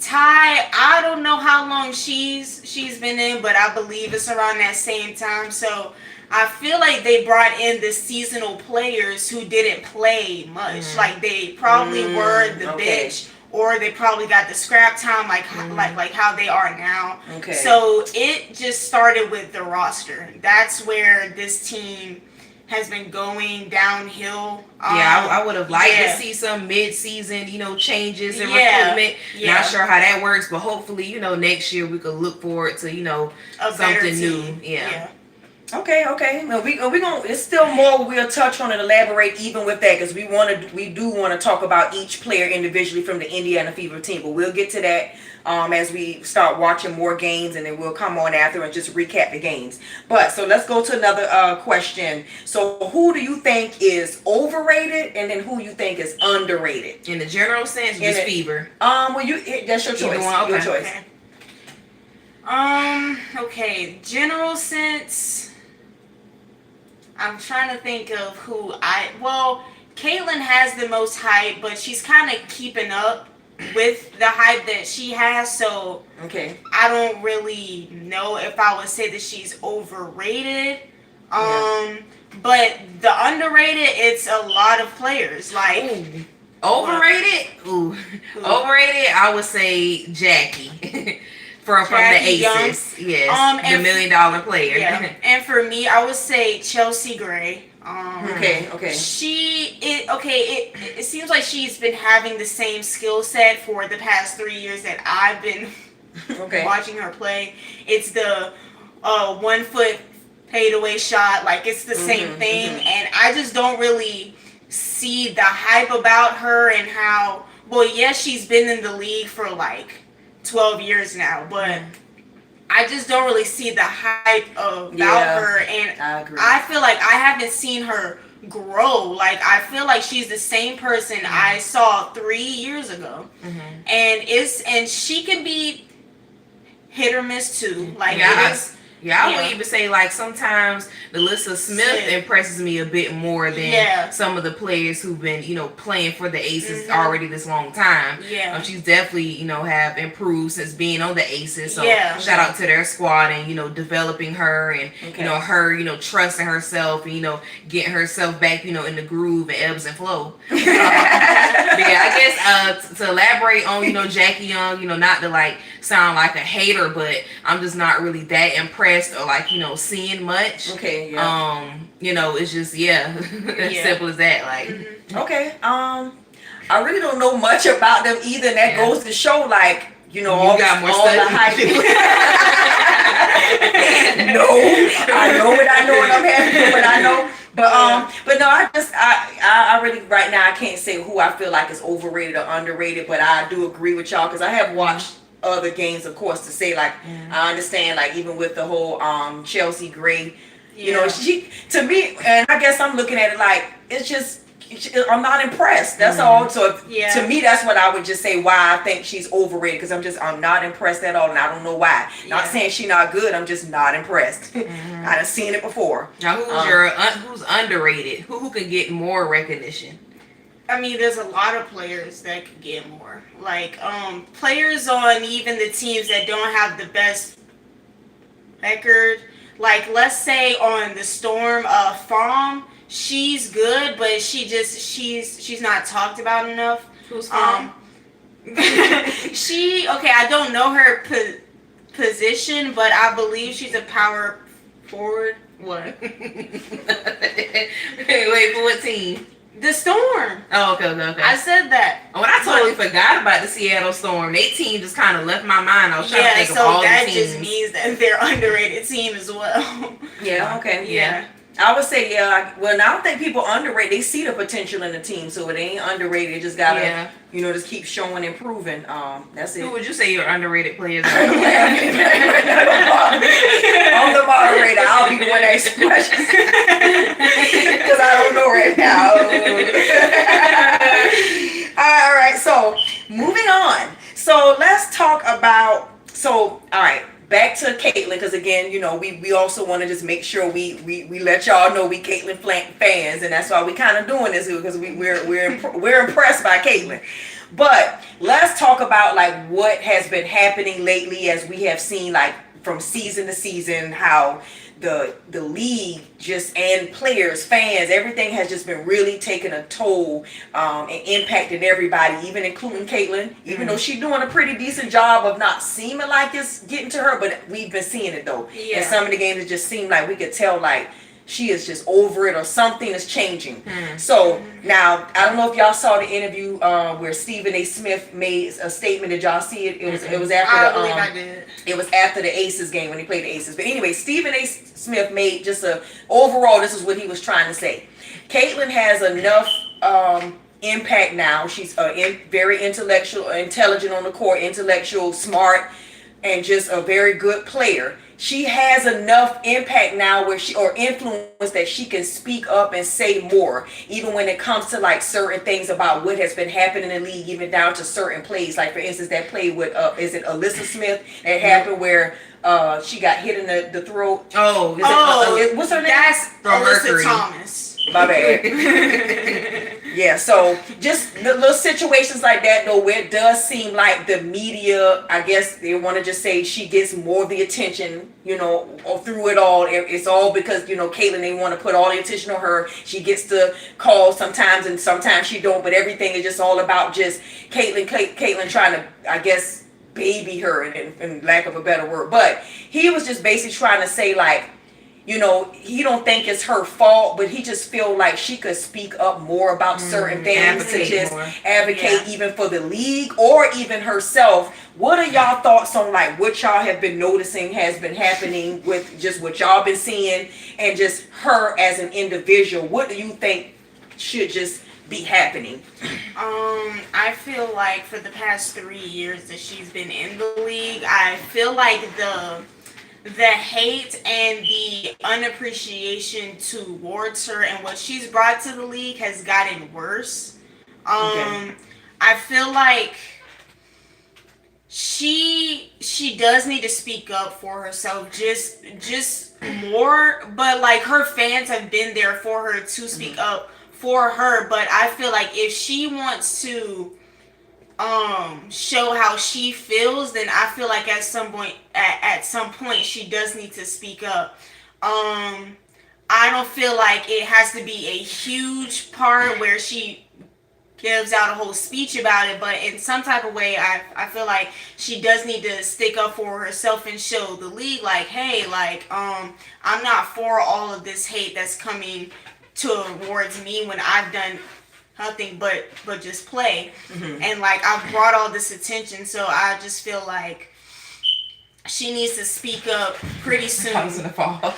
Speaker 2: Ty, I don't know how long she's been in, but I believe it's around that same time. So I feel like they brought in the seasonal players who didn't play much. Like they probably were the bench, or they probably got the scrap time, like how they are now. So it just started with the roster. That's where this team has been going downhill.
Speaker 1: I would have liked to see some mid-season, changes in recruitment. Not sure how that works, but hopefully, next year we could look forward to, something new.
Speaker 3: Okay. Well, we gonna. It's still more we'll touch on and elaborate even with that, because we do want to talk about each player individually from the Indiana Fever team. But we'll get to that as we start watching more games, and then we'll come on after and just recap the games. But so let's go to another question. So who do you think is overrated, and then who you think is underrated
Speaker 1: in the general sense? Just Fever.
Speaker 3: Well, that's your choice. Your choice.
Speaker 2: Okay. General sense. I'm trying to think of who Caitlin has the most hype, but she's kind of keeping up with the hype that she has, so I don't really know if I would say that she's overrated. But the underrated, it's a lot of players. Like
Speaker 1: overrated? Overrated, I would say Jackie. From the Aces,
Speaker 2: Young.
Speaker 1: Yes, the $1 million player.
Speaker 2: Yeah. And for me, I would say Chelsea Gray.
Speaker 3: Okay.
Speaker 2: It seems like she's been having the same skill set for the past 3 years that I've been watching her play. It's the 1 foot fadeaway shot, like it's the same thing, and I just don't really see the hype about her and how. Well, yes, she's been in the league for like 12 years now, but I just don't really see the hype about her, and I feel like I haven't seen her grow. Like I feel like she's the same person I saw 3 years ago, and she can be hit or miss too. Like
Speaker 1: I would even say like sometimes Alyssa Smith impresses me a bit more than some of the players who've been playing for the Aces already this long time. She's definitely have improved since being on the Aces. So shout out to their squad and developing her and her trusting herself and getting herself back in the groove and ebbs and flow. But I guess to elaborate on Jackie Young, not to like sound like a hater, but I'm just not really that impressed or like seeing much. It's just as simple as that. Like
Speaker 3: I really don't know much about them either, and that goes to show, like, all
Speaker 1: got more
Speaker 3: all the hype. No, I know what I know, and I'm happy with what I know. But no, I really right now I can't say who I feel like is overrated or underrated, but I do agree with y'all because I have watched other games, of course, to say like I understand, like even with the whole Chelsea Gray, she, to me, and I guess I'm looking at it like it's just I'm not impressed. That's all. So to me, that's what I would just say why I think she's overrated because I'm not impressed at all, and I don't know why. Not saying she's not good. I'm just not impressed. I done seen it before.
Speaker 1: Now, who's underrated? Who could get more recognition?
Speaker 2: I mean, there's a lot of players that could get more. Like players on even the teams that don't have the best record. Like let's say on the Storm, Farm. She's good, but she's not talked about enough.
Speaker 1: Who's
Speaker 2: I don't know her position, but I believe she's a power forward.
Speaker 1: What? Wait, for what team?
Speaker 2: The Storm.
Speaker 1: Oh, okay.
Speaker 2: I said that.
Speaker 1: Oh, and I totally forgot about the Seattle Storm. They team just kind of left my mind. I was trying to think of all the teams.
Speaker 2: So that just means that they're underrated team as well.
Speaker 3: Yeah. Okay.
Speaker 2: Yeah.
Speaker 3: I would say, I don't think people underrate. They see the potential in the team, so it ain't underrated. It just gotta, just keep showing and proving. That's it.
Speaker 1: Who would you say your underrated players are?
Speaker 3: I'm the moderator. I'll be the one that asks questions because I don't know right now. All right. So moving on. So let's talk about. All right. Back to Caitlyn, because again, we also want to just make sure we let y'all know we Caitlyn fans, and that's why we kind of doing this because we're impressed by Caitlyn. But let's talk about like what has been happening lately, as we have seen like from season to season how the league and players, fans, everything has just been really taking a toll and impacting everybody, even including Caitlyn, even though she's doing a pretty decent job of not seeming like it's getting to her, but we've been seeing it though. In some of the games it just seemed like we could tell like she is just over it or something is changing. So now I don't know if y'all saw the interview where Stephen A. Smith made a statement. Did y'all see it? It was after
Speaker 2: I did.
Speaker 3: It was after the Aces game when he played the Aces. But anyway, Stephen A. Smith made just overall, this is what he was trying to say. Caitlyn has enough impact now. She's very intelligent on the court, intellectual, smart, and just a very good player. She has enough impact now or influence that she can speak up and say more, even when it comes to like certain things about what has been happening in the league, even down to certain plays. Like for instance, that play with is it Alyssa Smith that happened where she got hit in the throat. What's her name?
Speaker 2: That's
Speaker 1: Alyssa
Speaker 2: Thomas.
Speaker 3: My bad. Yeah, so just little situations like that though, where it does seem like the media, I guess they want to just say she gets more of the attention, or through it all. It's all because, Caitlyn, they want to put all the attention on her. She gets the calls sometimes and sometimes she don't, but everything is just all about just Caitlyn trying to, I guess, baby her in lack of a better word. But he was just basically trying to say like, he don't think it's her fault, but he just feel like she could speak up more about certain things to just advocate even for the league or even herself. What are y'all thoughts on like what y'all have been noticing has been happening with just what y'all been seeing and just her as an individual? What do you think should just be happening?
Speaker 2: I feel like for the past 3 years that she's been in the league, I feel like the hate and the unappreciation towards her and what she's brought to the league has gotten worse. I feel like she does need to speak up for herself just more, but like her fans have been there for her to speak up for her, but I feel like if she wants to show how she feels, then I feel like at some point she does need to speak up. I don't feel like it has to be a huge part where she gives out a whole speech about it, but in some type of way I feel like she does need to stick up for herself and show the league like, hey, like I'm not for all of this hate that's coming towards me when I've done nothing but just play. And like I've brought all this attention, so I just feel like she needs to speak up pretty soon.
Speaker 1: I was gonna fall.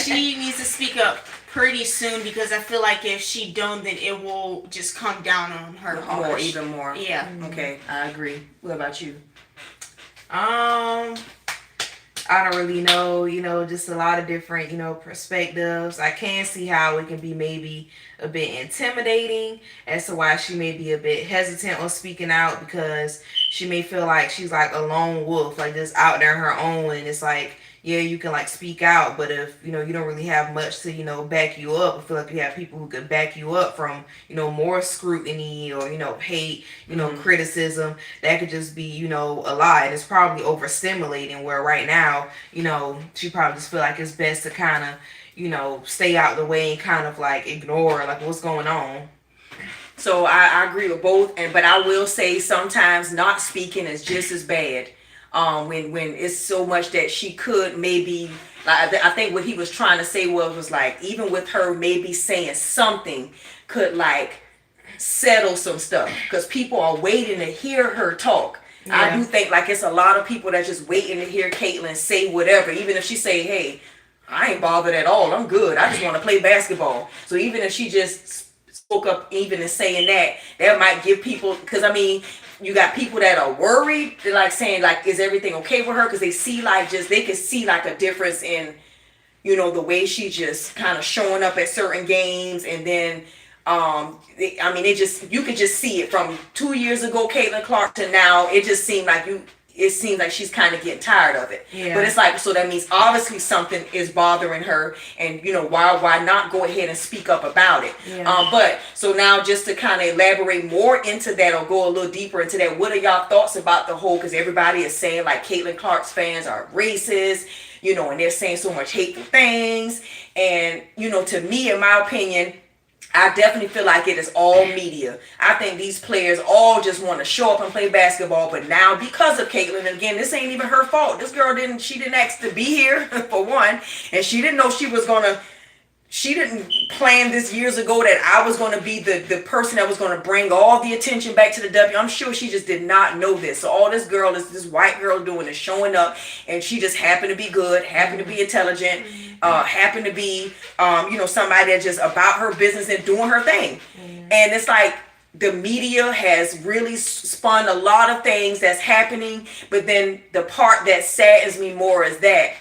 Speaker 2: She needs to speak up pretty soon because I feel like if she don't, then it will just come down on her
Speaker 3: More, even more.
Speaker 2: Yeah.
Speaker 3: Okay, I agree. What about you?
Speaker 1: I don't really know, just a lot of different, perspectives. I can see how it can be maybe a bit intimidating as to why she may be a bit hesitant on speaking out because she may feel like she's like a lone wolf, like just out there on her own. And it's like, yeah, you can like speak out, but if, you don't really have much to, back you up, I feel like you have people who could back you up from, more scrutiny or, hate, criticism, that could just be, a lot. And it's probably overstimulating where right now, she probably just feel like it's best to kind of, stay out the way and kind of like ignore like what's going on.
Speaker 3: So I agree with both, but I will say sometimes not speaking is just as bad. When it's so much that she could maybe, like, I think what he was trying to say was like, even with her maybe saying something could like settle some stuff because people are waiting to hear her talk. Yeah. I do think like it's a lot of people that's just waiting to hear Caitlin say whatever, even if she say, hey, I ain't bothered at all, I'm good, I just want to play basketball. So even if she just spoke up even in saying that might give people, because I mean, you got people that are worried, they're like saying like, is everything okay with her? Because they see like they can see like a difference in, the way she just kind of showing up at certain games. And then, you could just see it from 2 years ago, Caitlin Clark, to now. It just seemed like it seems like she's kind of getting tired of it. Yeah. But it's like, so that means obviously something is bothering her, and why not go ahead and speak up about it? Yeah. But so now just to kind of elaborate more into that or go a little deeper into that, what are y'all thoughts about the whole, because everybody is saying like Caitlin Clark's fans are racist, and they're saying so much hateful things. And, to me, in my opinion, I definitely feel like it is all media. I think these players all just want to show up and play basketball, but now because of Caitlin, and again, this ain't even her fault. This girl didn't ask to be here for one, and she didn't know she didn't plan this years ago that I was going to be the person that was going to bring all the attention back to the W. I'm sure she just did not know this. So all this white girl doing is showing up, and she just happened to be good, happened to be intelligent, happened to be, somebody that's just about her business and doing her thing. And it's like the media has really spun a lot of things that's happening. But then the part that saddens me more is that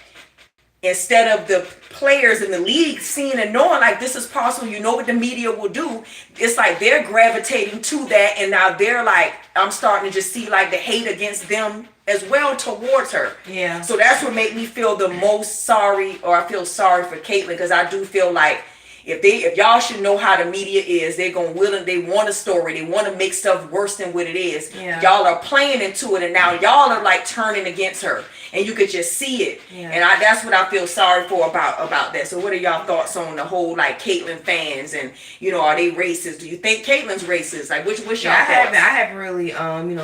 Speaker 3: instead of the players in the league seeing and knowing like this is possible, what the media will do, it's like they're gravitating to that, and now they're like, I'm starting to just see like the hate against them as well towards her. Yeah. So that's what made me feel the most sorry, or I feel sorry for Caitlin, because I do feel like if y'all should know how the media is, they want a story, they want to make stuff worse than what it is. Yeah. Y'all are playing into it, and now y'all are like turning against her, and you could just see it. Yeah. And that's what I feel sorry for about that. So what are y'all thoughts on the whole like Caitlin fans, and are they racist? Do you think Caitlin's racist? Like what's y'all thoughts?
Speaker 1: I haven't really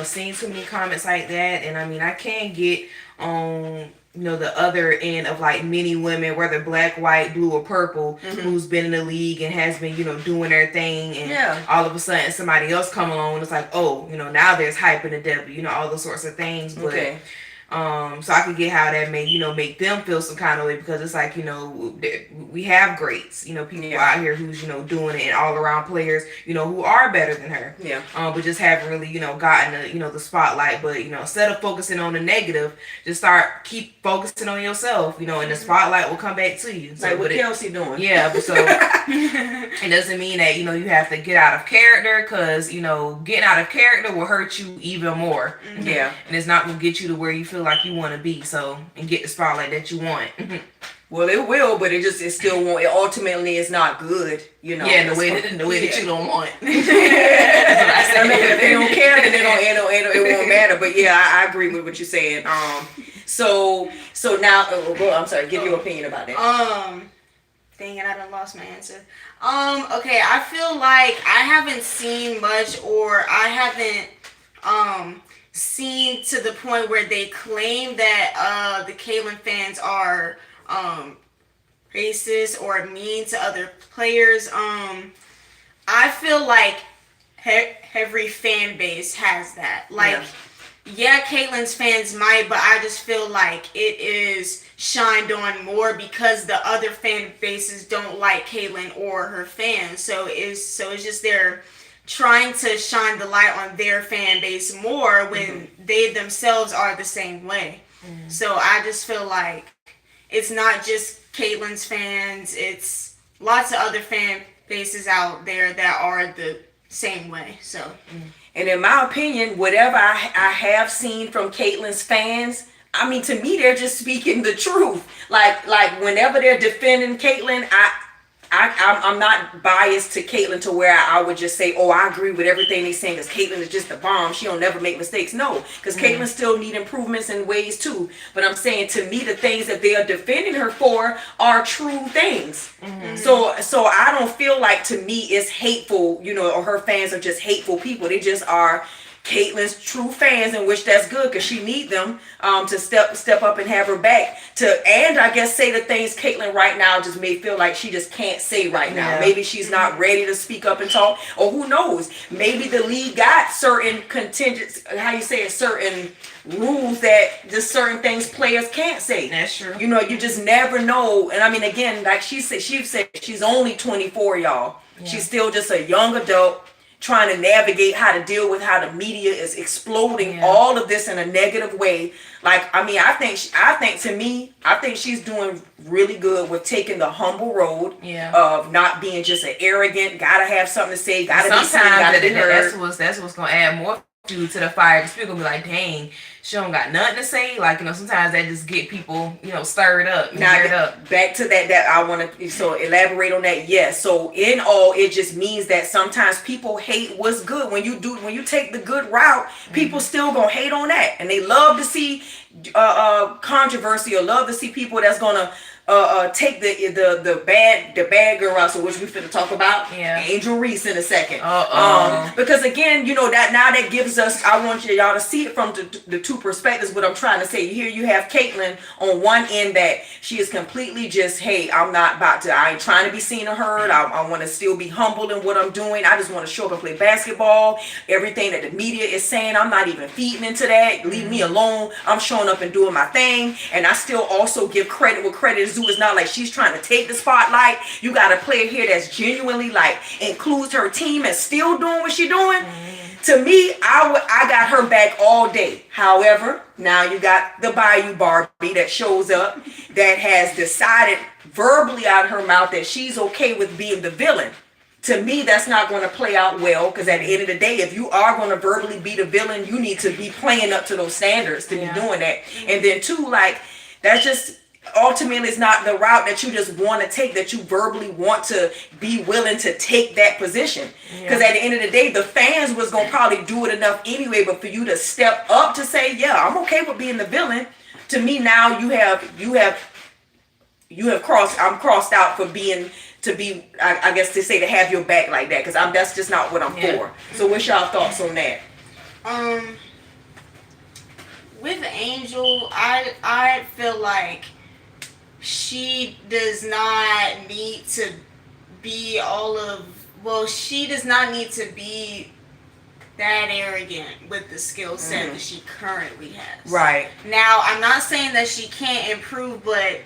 Speaker 1: seen too many comments like that, and I mean I can get on the other end of like many women, whether black, white, blue, or purple, who's been in the league and has been, doing their thing, and all of a sudden somebody else come along and it's like, oh, now there's hype in the W, all those sorts of things. But so I could get how that may, make them feel some kind of way, because it's like, we have greats, people out here who's, doing it, and all around players, who are better than her. Yeah. But just haven't really, gotten the spotlight. But, instead of focusing on the negative, just keep focusing on yourself, and the spotlight will come back to you.
Speaker 3: So like what Kelsey doing.
Speaker 1: Yeah, but so it doesn't mean that, you have to get out of character, because, getting out of character will hurt you even more. Yeah. And it's not going to get you to where you feel like you want to be, and get the spotlight that you want.
Speaker 3: Well, it will, but it still won't. It ultimately is not good,
Speaker 1: Yeah, the way that you don't want.
Speaker 3: I mean, if they don't care, then it won't matter. But yeah, I agree with what you're saying. So now, I'm sorry. Give your opinion about that.
Speaker 2: Dang it, I done lost my answer. Okay, I feel like I haven't seen much, or I haven't seen to the point where they claim that the Caitlin fans are racist or mean to other players. I feel like every fan base has that. Like, yeah, Caitlyn's fans might, but I just feel like it is shined on more because the other fan bases don't like Caitlyn or her fans. So it's just they're trying to shine the light on their fan base more when they themselves are the same way. So I just feel like it's not just Caitlyn's fans, it's lots of other fan bases out there that are the same way. So
Speaker 3: And in my opinion, whatever I have seen from Caitlyn's fans, I mean, to me, they're just speaking the truth. Like whenever they're defending Caitlyn, I'm not biased to Caitlyn to where I would just say, oh, I agree with everything they're saying because Caitlyn is just a bomb. She don't never make mistakes. No, because Caitlyn still need improvements in ways too. But I'm saying, to me, the things that they are defending her for are true things. So I don't feel like, to me, it's hateful, or her fans are just hateful people. They just are Caitlyn's true fans, in which that's good because she need them to step up and have her back and I guess say the things Caitlyn right now just may feel like she just can't say right now. Maybe she's not ready to speak up and talk, or who knows, maybe the league got certain certain rules that just certain things players can't say.
Speaker 1: That's true.
Speaker 3: You just never know. And I mean, again, like she said she's only 24, y'all. She's still just a young adult trying to navigate how to deal with how the media is exploding all of this in a negative way. Like, I mean, I think she's doing really good with taking the humble road of not being just an arrogant, gotta have something to say, gotta be seen, gotta be heard.
Speaker 1: That's what's gonna add more fuel to the fire. Because people gonna be like, dang, she don't got nothing to say. Like, sometimes that just get people, stirred up.
Speaker 3: Back to that I want to elaborate on that. Yes. So in all, it just means that sometimes people hate what's good. When you take the good route, people still gonna hate on that, and they love to see controversy, or love to see people that's gonna take the bad girl out, so which we finna talk about Angel Reese in a second. Because again, that gives us, I want y'all to see it from the two perspectives. What I'm trying to say here, you have Caitlyn on one end that she is completely just, hey, I ain't trying to be seen or heard. I want to still be humble in what I'm doing. I just want to show up and play basketball. Everything that the media is saying, I'm not even feeding into that. Leave me alone. I'm showing up and doing my thing, and I still also give credit where credit is due. It's not like she's trying to take the spotlight. You got a player here that's genuinely includes her team and still doing what she's doing. To me, I got her back all day. However, now you got the Bayou Barbie that shows up that has decided verbally out of her mouth that she's okay with being the villain. To me, that's not going to play out well, because at the end of the day, if you are going to verbally be the villain, you need to be playing up to those standards to be doing that. And then two, that's just ultimately it's not the route that you just want to take, that you verbally want to be willing to take that position. Because at the end of the day, the fans was going to probably do it enough anyway, but for you to step up to say, yeah, I'm okay with being the villain, to me now I'm crossed out for being to be, I guess to say, to have your back like that, because that's just not what I'm for. So what's y'all thoughts on that?
Speaker 2: With Angel, I feel like she does not need to be she does not need to be that arrogant with the skill set that she currently has.
Speaker 3: Right.
Speaker 2: Now, I'm not saying that she can't improve, but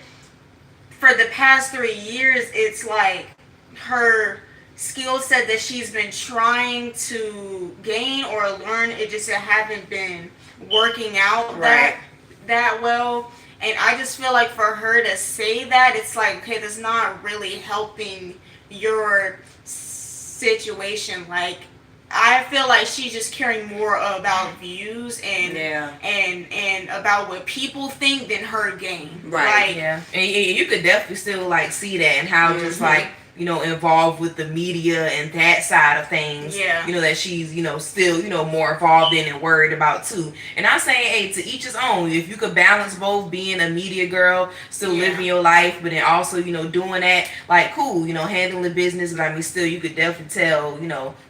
Speaker 2: for the past 3 years, it's like her skill set that she's been trying to gain or learn, it haven't been working out that well. And I just feel like for her to say that, it's like, okay, that's not really helping your situation. Like, I feel like she's just caring more about views and about what people think than her game.
Speaker 3: Right.
Speaker 1: And you could definitely still see that, and how just involved with the media and that side of things. That she's still more involved in and worried about too. And I'm saying, hey, to each his own. If you could balance both, being a media girl, still living your life, but then also doing that, cool, handling business, but I mean still you could definitely tell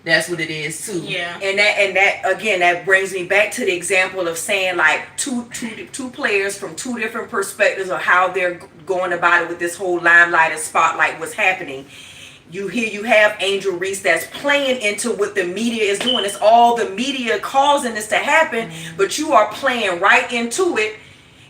Speaker 1: that's what it is too.
Speaker 3: And that again, that brings me back to the example of saying two players from two different perspectives of how they're going about it with this whole limelight and spotlight, what's happening. you have Angel Reese that's playing into what the media is doing. It's all the media causing this to happen, but you are playing right into it.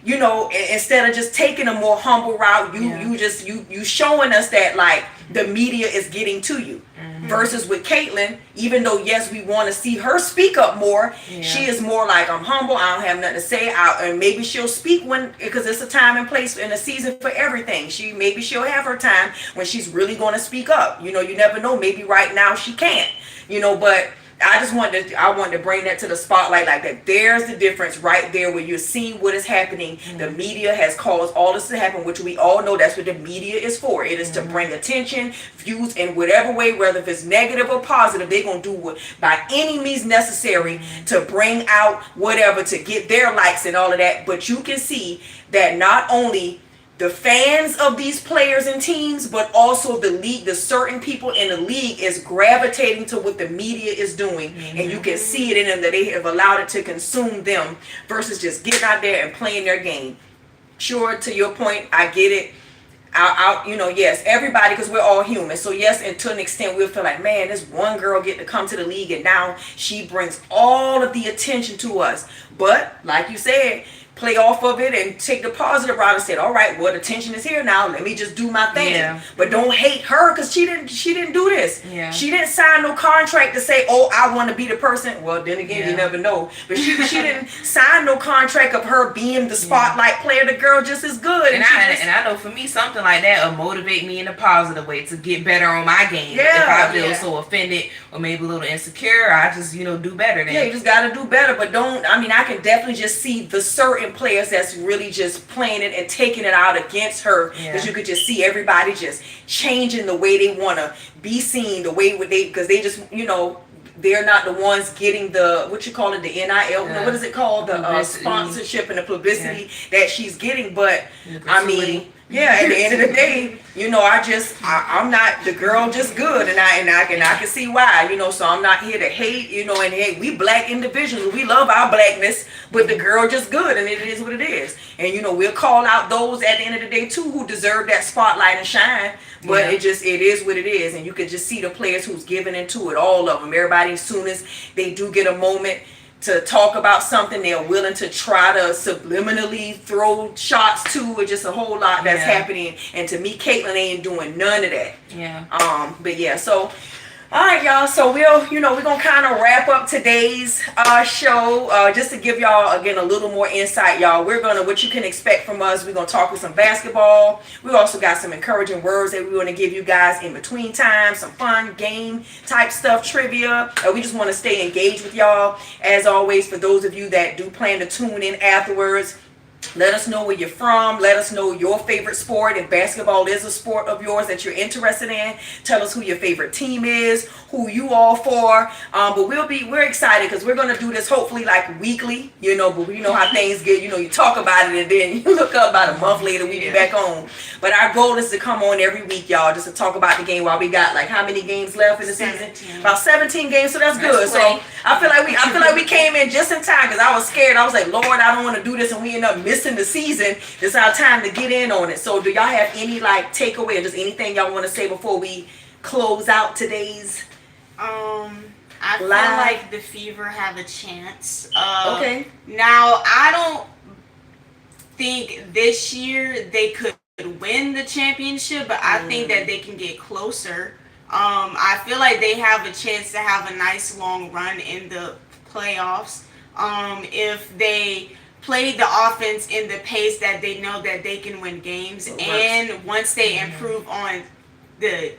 Speaker 3: You know, instead of just taking a more humble route, you showing us that like the media is getting to you. Versus with Caitlyn, even though yes, we want to see her speak up more, she is more like, I'm humble, I don't have nothing to say, and maybe she'll speak when, because it's a time and place and a season for everything. Maybe she'll have her time when she's really going to speak up. You know, you never know. Maybe right now she can't. You know, but I wanted to bring that to the spotlight, like that. There's the difference right there where you're seeing what is happening. The media has caused all this to happen, which we all know that's what the media is for. It is to bring attention, views in whatever way, whether if it's negative or positive, they're going to do what by any means necessary to bring out whatever, to get their likes and all of that. But you can see that not only the fans of these players and teams, but also the league, the certain people in the league is gravitating to what the media is doing. And you can see it in them that they have allowed it to consume them versus just getting out there and playing their game. Sure, to your point, I get it. You know, yes, everybody, because we're all human. So yes, and to an extent, we'll feel like, man, this one girl get to come to the league and now she brings all of the attention to us. But like you said, play off of it and take the positive route and said, all right, well, the attention is here now, let me just do my thing. But don't hate her because she didn't do this. She didn't sign no contract to say, oh, I want to be the person. Well, then again, you never know. But she didn't sign no contract of her being the spotlight player. The girl just is good.
Speaker 1: And I know for me, something like that will motivate me in a positive way to get better on my game. If I feel so offended or maybe a little insecure, I just, do better then.
Speaker 3: You just got to do better. But I can definitely just see the certain players that's really just playing it and taking it out against her, because you could just see everybody just changing the way they want to be seen, the way because they just they're not the ones getting the the NIL, what is it called, the sponsorship and the publicity that she's getting. But I mean, at the end of the day, I'm not the girl just good, and I can see why, so I'm not here to hate, and hey, we black individuals, we love our blackness, but the girl just good, and it is what it is. And we'll call out those at the end of the day too who deserve that spotlight and shine, but it is what it is. And you can just see the players who's giving into it, all of them, everybody. As soon as they do get a moment to talk about something, they're willing to try to subliminally throw shots to it. Just a whole lot that's happening. And to me, Caitlyn ain't doing none of that. But so all right, y'all. So we're gonna kind of wrap up today's show, just to give y'all again a little more insight, y'all. What you can expect from us. We're gonna talk with some basketball. We also got some encouraging words that we want to give you guys in between time, some fun game type stuff, trivia. We just want to stay engaged with y'all. As always, for those of you that do plan to tune in afterwards, let us know where you're from. Let us know your favorite sport. If basketball is a sport of yours that you're interested in, tell us who your favorite team is, who you all for. But we're excited because we're going to do this hopefully like weekly, but we know how things get. You talk about it and then you look up about a month later, we be back on. But our goal is to come on every week, y'all, just to talk about the game while we got how many games left in the season? About 17 games, so that's good. So I feel like we came in just in time because I was scared. I was like, Lord, I don't want to do this and we end up missing the season. It's our time to get in on it. So do y'all have any takeaway or just anything y'all want to say before we close out today's
Speaker 2: I feel like the Fever have a chance.
Speaker 3: Okay.
Speaker 2: Now, I don't think this year they could win the championship, but I think that they can get closer. I feel like they have a chance to have a nice long run in the playoffs. If they play the offense in the pace that they know that they can win games, and once they improve on the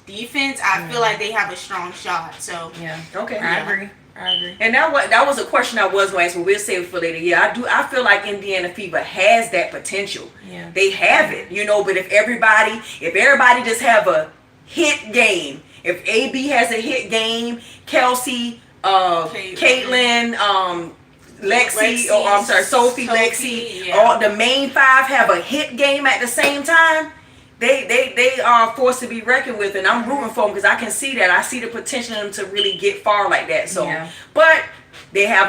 Speaker 2: defense, I feel like they have a strong shot. So
Speaker 1: I agree.
Speaker 3: And that was a question I was going to ask, but we'll save it for later. I feel like Indiana Fever has that potential. They have it, but if everybody just have a hit game, if AB has a hit game, Kelsey, Caitlyn, Sophie, Lexi, all the main five have a hit game at the same time, they are a force to be reckoned with, and I'm rooting for them because I can see that. I see the potential in them to really get far like that. So, but they have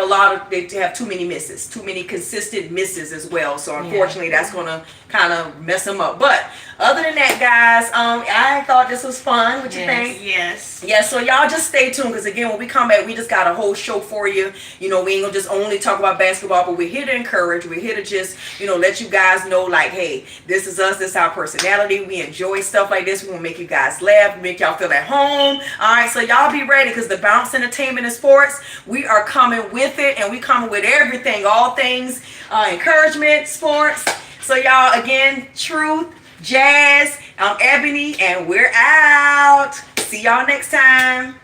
Speaker 3: too many misses, too many consistent misses as well. So unfortunately, that's gonna kind of mess them up. But other than that, guys, I thought this was fun. What you think?
Speaker 2: Yes.
Speaker 3: Yeah, so y'all just stay tuned, because again, when we come back, we just got a whole show for you. You know, we ain't gonna just only talk about basketball, but we're here to encourage. We're here to just, you know, let you guys know, like, hey, this is us, this is our personality. We enjoy stuff like this. We want to make you guys laugh, make y'all feel at home. All right, so y'all be ready, because the Bounce Entertainment and Sports, we are coming with it, and we coming with everything, all things encouragement, sports. So y'all, again, Truth, Jazz, I'm Ebony, and we're out. See y'all next time.